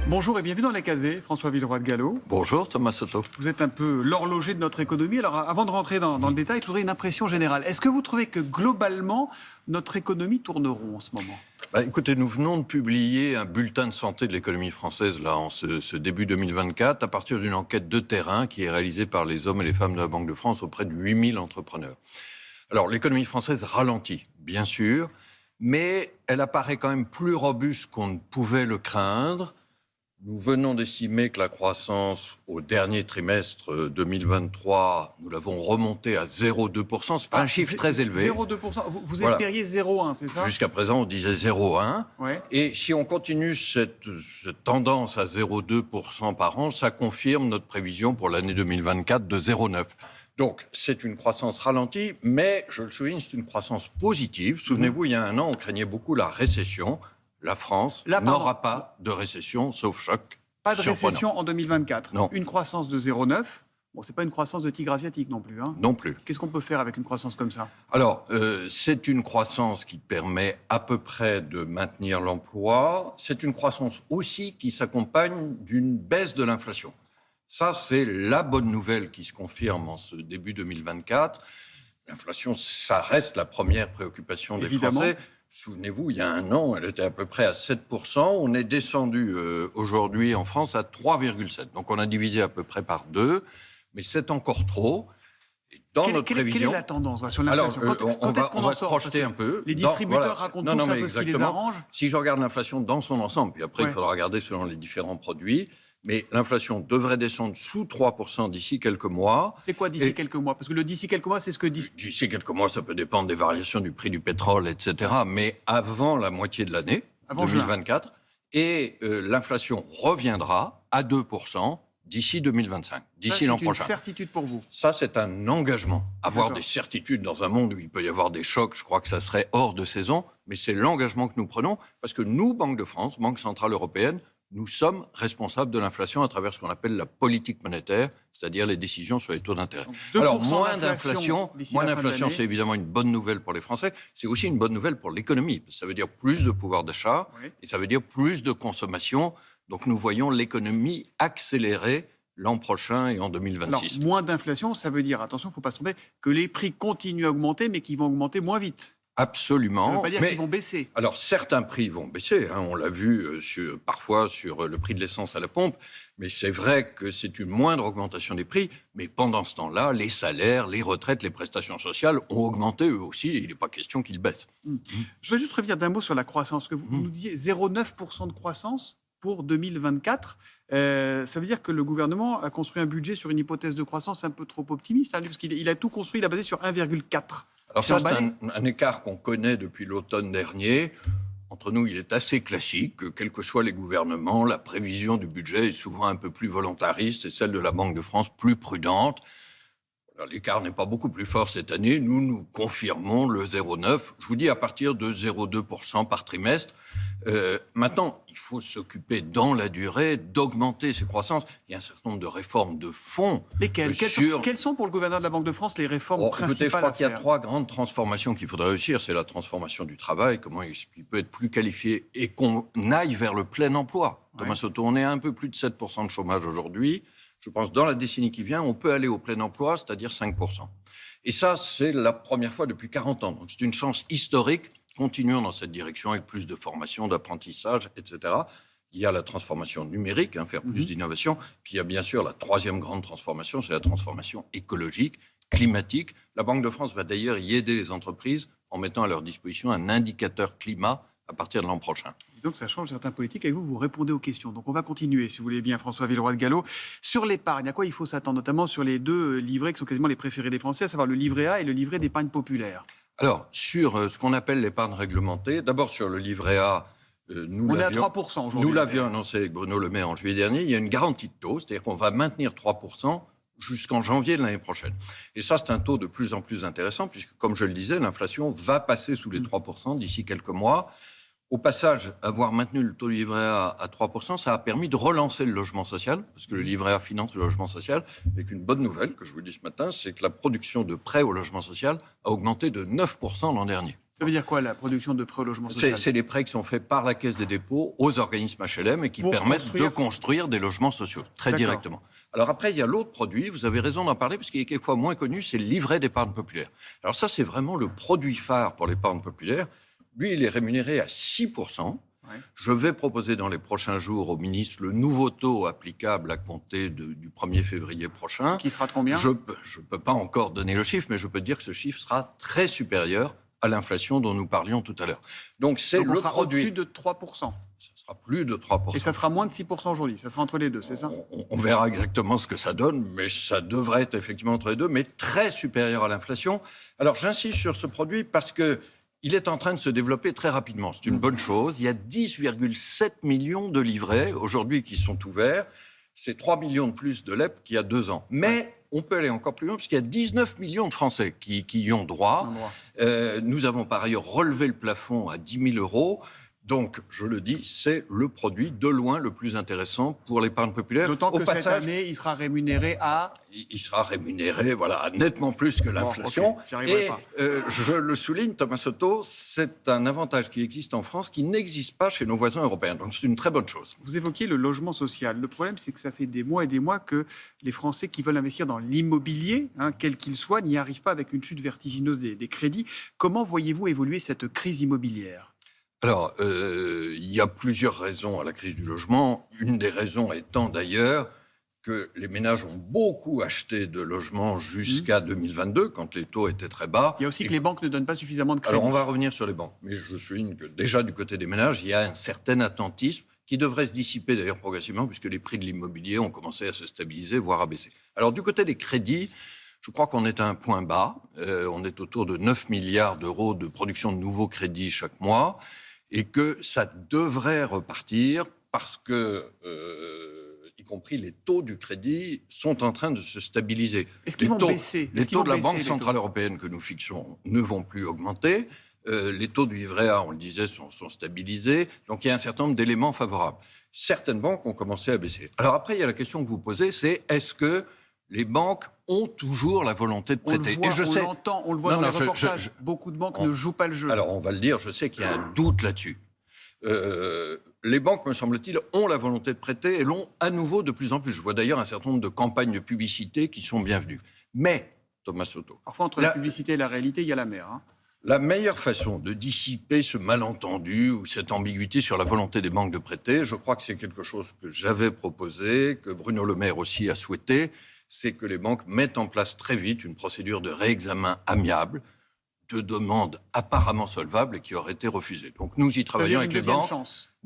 Bonjour et bienvenue dans la 4V, François Villeroy de Galhau. Bonjour Thomas Soto. Vous êtes un peu l'horloger de notre économie. Alors avant de rentrer dans le détail, je voudrais une impression générale. Est-ce que vous trouvez que globalement, notre économie tourne rond en ce moment ? Écoutez, nous venons de publier un bulletin de santé de l'économie française là, en ce début 2024 à partir d'une enquête de terrain qui est réalisée par les hommes et les femmes de la Banque de France auprès de 8000 entrepreneurs. Alors l'économie française ralentit, bien sûr, mais elle apparaît quand même plus robuste qu'on ne pouvait le craindre. Nous venons d'estimer que la croissance au dernier trimestre 2023, nous l'avons remontée à 0,2%. Ce n'est pas un chiffre très élevé. 0,2%. Vous espériez 0,1, c'est ça ? Jusqu'à présent, on disait 0,1. Ouais. Et si on continue cette tendance à 0,2% par an, ça confirme notre prévision pour l'année 2024 de 0,9%. Donc, c'est une croissance ralentie, mais, je le souligne, c'est une croissance positive. Souvenez-vous, il y a un an, on craignait beaucoup la récession. La France n'aura pas de récession, sauf choc. Pas de récession en 2024. Non. Une croissance de 0,9. Bon, c'est pas une croissance de tigre asiatique non plus. Hein. Non plus. Qu'est-ce qu'on peut faire avec une croissance comme ça ? Alors, c'est une croissance qui permet à peu près de maintenir l'emploi. C'est une croissance aussi qui s'accompagne d'une baisse de l'inflation. Ça, c'est la bonne nouvelle qui se confirme en ce début 2024. L'inflation, ça reste la première préoccupation des Français. Souvenez-vous, il y a un an, elle était à peu près à 7%. On est descendu aujourd'hui en France à 3,7%. Donc on a divisé à peu près par 2, mais c'est encore trop. Et dans notre prévision... Quelle est la tendance sur l'inflation ? Quand est-ce qu'on en sort ? projeter un peu. Les distributeurs racontent tous un peu ce qui les arrange. Si je regarde l'inflation dans son ensemble, puis après il faudra regarder selon les différents produits, mais l'inflation devrait descendre sous 3% d'ici quelques mois. C'est quoi d'ici quelques mois ? Parce que le d'ici quelques mois, c'est ce que dit... D'ici quelques mois, ça peut dépendre des variations du prix du pétrole, etc. Mais avant la moitié de l'année, avant 2024, et l'inflation reviendra à 2% d'ici 2025, d'ici l'an prochain. C'est une certitude pour vous ? Ça, c'est un engagement. Avoir des certitudes dans un monde où il peut y avoir des chocs, je crois que ça serait hors de saison, mais c'est l'engagement que nous prenons, parce que nous, Banque de France, Banque Centrale Européenne, nous sommes responsables de l'inflation à travers ce qu'on appelle la politique monétaire, c'est-à-dire les décisions sur les taux d'intérêt. Alors, moins d'inflation, c'est évidemment une bonne nouvelle pour les Français. C'est aussi une bonne nouvelle pour l'économie. Ça veut dire plus de pouvoir d'achat et ça veut dire plus de consommation. Donc, nous voyons l'économie accélérer l'an prochain et en 2026. Alors, moins d'inflation, ça veut dire, attention, il ne faut pas se tromper, que les prix continuent à augmenter, mais qu'ils vont augmenter moins vite. Absolument. Ça ne veut pas dire qu'ils vont baisser. Alors, certains prix vont baisser. On l'a vu parfois sur le prix de l'essence à la pompe. Mais c'est vrai que c'est une moindre augmentation des prix. Mais pendant ce temps-là, les salaires, les retraites, les prestations sociales ont augmenté eux aussi. Et il n'est pas question qu'ils baissent. Je veux juste revenir d'un mot sur la croissance. Que vous nous disiez 0,9% de croissance pour 2024. Ça veut dire que le gouvernement a construit un budget sur une hypothèse de croissance un peu trop optimiste. Parce qu'il a tout construit, il a basé sur 1,4%. Alors ça, c'est un écart qu'on connaît depuis l'automne dernier. Entre nous, il est assez classique. Quels que soient les gouvernements, la prévision du budget est souvent un peu plus volontariste et celle de la Banque de France plus prudente. Alors, l'écart n'est pas beaucoup plus fort cette année. Nous confirmons le 0,9. Je vous dis à partir de 0,2% par trimestre. Maintenant, il faut s'occuper dans la durée d'augmenter ces croissances. Il y a un certain nombre de réformes de fond. Lesquelles ? Quelles sont pour le gouverneur de la Banque de France les réformes principales à faire ? Je crois qu'il y a 3 grandes transformations qu'il faudrait réussir. C'est la transformation du travail, comment est-ce qu'il peut être plus qualifié et qu'on aille vers le plein emploi. Thomas Soto, on est à un peu plus de 7% de chômage aujourd'hui. Je pense que dans la décennie qui vient, on peut aller au plein emploi, c'est-à-dire 5%. Et ça, c'est la première fois depuis 40 ans. Donc c'est une chance historique. Continuons dans cette direction avec plus de formation, d'apprentissage, etc. Il y a la transformation numérique, faire plus d'innovation. Puis il y a bien sûr la 3e grande transformation, c'est la transformation écologique, climatique. La Banque de France va d'ailleurs y aider les entreprises en mettant à leur disposition un indicateur climat à partir de l'an prochain. Donc ça change certains politiques. Avec vous, vous répondez aux questions. Donc on va continuer, si vous voulez bien, François Villeroy de Galhau. Sur l'épargne, à quoi il faut s'attendre, notamment sur les 2 livrets qui sont quasiment les préférés des Français, à savoir le livret A et le livret d'épargne populaire. Alors, sur ce qu'on appelle l'épargne réglementée, d'abord sur le livret A, on est à 3% aujourd'hui. Nous l'avions annoncé avec Bruno Le Maire en juillet dernier. Il y a une garantie de taux, c'est-à-dire qu'on va maintenir 3% jusqu'en janvier de l'année prochaine. Et ça, c'est un taux de plus en plus intéressant, puisque, comme je le disais, l'inflation va passer sous les 3% d'ici quelques mois. Au passage, avoir maintenu le taux du livret A à 3%, ça a permis de relancer le logement social, parce que le livret A finance le logement social, avec une bonne nouvelle que je vous dis ce matin, c'est que la production de prêts au logement social a augmenté de 9% l'an dernier. Ça veut dire quoi, la production de prêts au logement social? C'est les prêts qui sont faits par la Caisse des dépôts aux organismes HLM et qui Pour permettent construire. de construire des logements sociaux, très D'accord. directement. Alors après, il y a l'autre produit, vous avez raison d'en parler, parce qu'il est quelquefois moins connu, c'est le livret d'épargne populaire. Alors ça, c'est vraiment le produit phare pour l'épargne populaire. Lui, il est rémunéré à 6%. Ouais. Je vais proposer dans les prochains jours au ministre le nouveau taux applicable à compter du 1er février prochain. Qui sera de combien? Je ne peux pas encore donner le chiffre, mais je peux dire que ce chiffre sera très supérieur à l'inflation dont nous parlions tout à l'heure. Donc c'est Donc on le sera produit. au-dessus de 3%. Ça sera plus de 3%. Et ça sera moins de 6% aujourd'hui. Ça sera entre les deux, c'est ça? On verra exactement ce que ça donne, mais ça devrait être effectivement entre les deux, mais très supérieur à l'inflation. Alors j'insiste sur ce produit parce que il est en train de se développer très rapidement. C'est une bonne chose. Il y a 10,7 millions de livrets aujourd'hui qui sont ouverts. C'est 3 millions de plus de l'EP qu'il y a 2 ans. Mais on peut aller encore plus loin, puisqu'il y a 19 millions de Français qui y ont droit. Nous avons par ailleurs relevé le plafond à 10 000 euros. Donc, je le dis, c'est le produit de loin le plus intéressant pour l'épargne populaire. D'autant que cette année, il sera rémunéré à... Il sera rémunéré, voilà, nettement plus que l'inflation. Bon, okay, j'y arriverai et pas. Je le souligne, Thomas Soto, c'est un avantage qui existe en France, qui n'existe pas chez nos voisins européens. Donc, c'est une très bonne chose. Vous évoquiez le logement social. Le problème, c'est que ça fait des mois et des mois que les Français qui veulent investir dans l'immobilier, quel qu'il soit, n'y arrivent pas avec une chute vertigineuse des crédits. Comment voyez-vous évoluer cette crise immobilière ? Alors, il y a plusieurs raisons à la crise du logement. Une des raisons étant d'ailleurs que les ménages ont beaucoup acheté de logements jusqu'à 2022, quand les taux étaient très bas. Il y a aussi que les banques ne donnent pas suffisamment de crédit. Alors, on va revenir sur les banques. Mais je souligne que déjà, du côté des ménages, il y a un certain attentisme qui devrait se dissiper d'ailleurs progressivement, puisque les prix de l'immobilier ont commencé à se stabiliser, voire à baisser. Alors, du côté des crédits, je crois qu'on est à un point bas. On est autour de 9 milliards d'euros de production de nouveaux crédits chaque mois. Et que ça devrait repartir parce que, y compris les taux du crédit, sont en train de se stabiliser. Est-ce qu'ils vont baisser ? Les taux de la Banque Centrale Européenne que nous fixons ne vont plus augmenter. Les taux du livret A, on le disait, sont stabilisés. Donc il y a un certain nombre d'éléments favorables. Certaines banques ont commencé à baisser. Alors après, il y a la question que vous posez, c'est est-ce que les banques ont toujours la volonté de prêter? On le voit dans les reportages. Beaucoup de banques ne jouent pas le jeu. Alors, on va le dire, je sais qu'il y a un doute là-dessus. Les banques, me semble-t-il, ont la volonté de prêter et l'ont à nouveau de plus en plus. Je vois d'ailleurs un certain nombre de campagnes de publicité qui sont bienvenues. Mais, Thomas Soto... Parfois, entre la publicité et la réalité, il y a la mer. La meilleure façon de dissiper ce malentendu ou cette ambiguïté sur la volonté des banques de prêter, je crois que c'est quelque chose que j'avais proposé, que Bruno Le Maire aussi a souhaité, c'est que les banques mettent en place très vite une procédure de réexamen amiable de demandes apparemment solvables et qui auraient été refusées. Donc nous y travaillons avec les banques.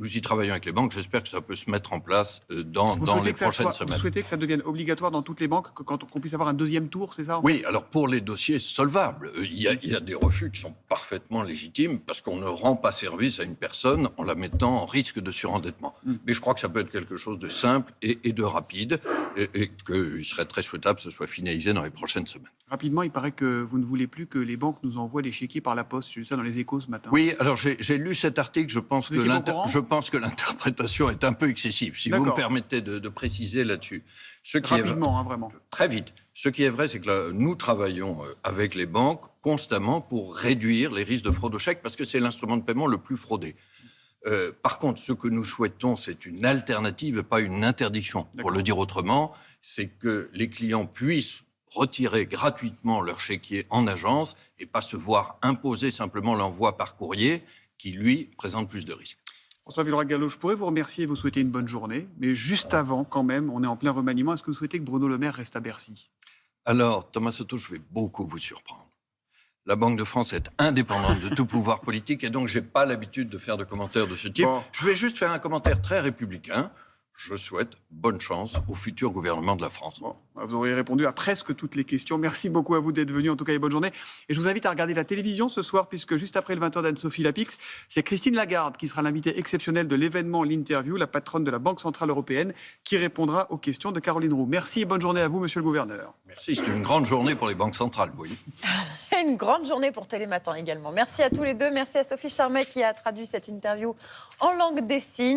Nous y travaillons avec les banques. J'espère que ça peut se mettre en place dans les prochaines semaines. Vous souhaitez que ça devienne obligatoire dans toutes les banques, qu'on puisse avoir un deuxième tour, c'est ça? Oui, alors pour les dossiers solvables, il y a des refus qui sont parfaitement légitimes parce qu'on ne rend pas service à une personne en la mettant en risque de surendettement. Mais je crois que ça peut être quelque chose de simple et de rapide et qu'il serait très souhaitable que ce soit finalisé dans les prochaines semaines. Rapidement, il paraît que vous ne voulez plus que les banques nous envoient les chéquiers par la poste. J'ai lu ça dans les Échos ce matin. Oui, alors j'ai lu cet article. Je pense que l'interprétation est un peu excessive. Si vous me permettez de préciser là-dessus. Rapidement, vraiment. Très vite. Ce qui est vrai, c'est que là, nous travaillons avec les banques constamment pour réduire les risques de fraude au chèque parce que c'est l'instrument de paiement le plus fraudé. Par contre, ce que nous souhaitons, c'est une alternative et pas une interdiction. Pour le dire autrement, c'est que les clients puissent retirer gratuitement leur chéquier en agence et pas se voir imposer simplement l'envoi par courrier qui, lui, présente plus de risques. François Villeroy-Gallo, je pourrais vous remercier et vous souhaiter une bonne journée. Mais juste avant, quand même, on est en plein remaniement. Est-ce que vous souhaitez que Bruno Le Maire reste à Bercy? Alors, Thomas Soto, je vais beaucoup vous surprendre. La Banque de France est indépendante de tout pouvoir politique et donc je n'ai pas l'habitude de faire de commentaires de ce type. Bon. Je vais juste faire un commentaire très républicain. Je souhaite bonne chance au futur gouvernement de la France. Bon, vous auriez répondu à presque toutes les questions. Merci beaucoup à vous d'être venu, en tout cas, et bonne journée. Et je vous invite à regarder la télévision ce soir, puisque juste après le 20h d'Anne-Sophie Lapix, c'est Christine Lagarde qui sera l'invitée exceptionnelle de l'événement L'Interview, la patronne de la Banque Centrale Européenne, qui répondra aux questions de Caroline Roux. Merci et bonne journée à vous, monsieur le gouverneur. Merci, c'est une grande journée pour les banques centrales, vous voyez. Une grande journée pour Télématin également. Merci à tous les deux. Merci à Sophie Charmet qui a traduit cette interview en langue des signes.